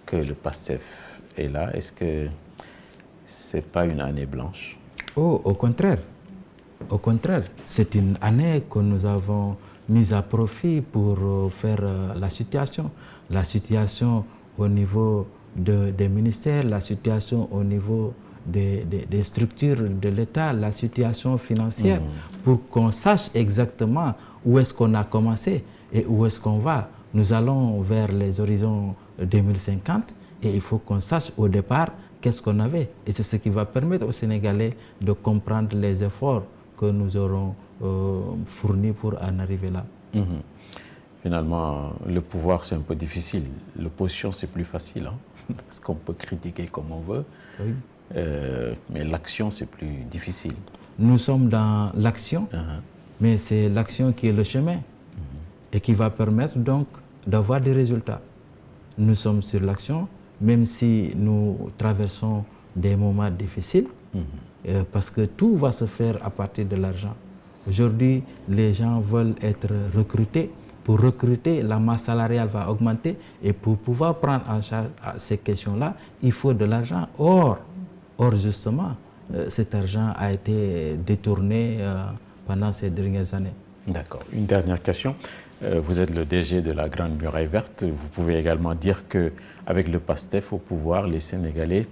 que le PASTEF est là? Est-ce que ce n'est pas une année blanche? Oh, au contraire. Au contraire, c'est une année que nous avons mise à profit pour faire la situation. La situation au niveau des ministères, la situation au niveau des structures de l'État, la situation financière, pour qu'on sache exactement où est-ce qu'on a commencé et où est-ce qu'on va. Nous allons vers les horizons 2050 et il faut qu'on sache au départ qu'est-ce qu'on avait. Et c'est ce qui va permettre aux Sénégalais de comprendre les efforts que nous aurons fournis pour en arriver là. Finalement, le pouvoir, c'est un peu difficile. L'opposition, c'est plus facile, hein, parce qu'on peut critiquer comme on veut. Oui. Mais l'action, c'est plus difficile. Nous sommes dans l'action, mais c'est l'action qui est le chemin et qui va permettre donc d'avoir des résultats. Nous sommes sur l'action, même si nous traversons des moments difficiles, parce que tout va se faire à partir de l'argent. Aujourd'hui, les gens veulent être recrutés. Pour recruter, la masse salariale va augmenter et pour pouvoir prendre en charge ces questions-là, il faut de l'argent. Or, justement, cet argent a été détourné pendant ces dernières années. D'accord. Une dernière question. Vous êtes le DG de la Grande Muraille Verte. Vous pouvez également dire qu'avec le PASTEF au pouvoir, les Sénégalais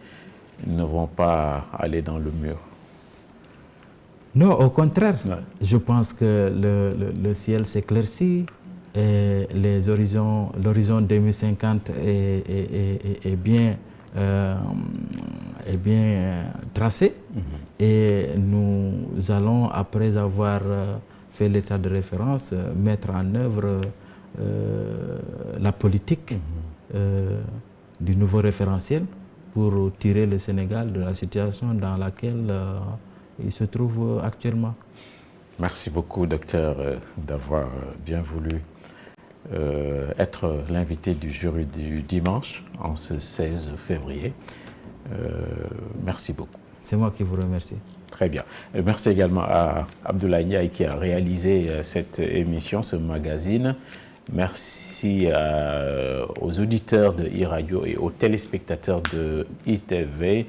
ne vont pas aller dans le mur. Non, au contraire. Ouais. Je pense que le ciel s'éclaircit et l'horizon 2050 est bien tracé. Et nous allons, après avoir fait l'état de référence, mettre en œuvre la politique du nouveau référentiel pour tirer le Sénégal de la situation dans laquelle il se trouve actuellement. Merci beaucoup, docteur, d'avoir bien voulu être l'invité du jury du dimanche, en ce 16 février. Merci beaucoup. C'est moi qui vous remercie. Très bien. Et merci également à Abdoulaye Ndiaye qui a réalisé cette émission, ce magazine. Merci aux auditeurs de e-Radio et aux téléspectateurs de ITV.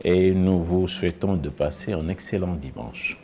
Et nous vous souhaitons de passer un excellent dimanche.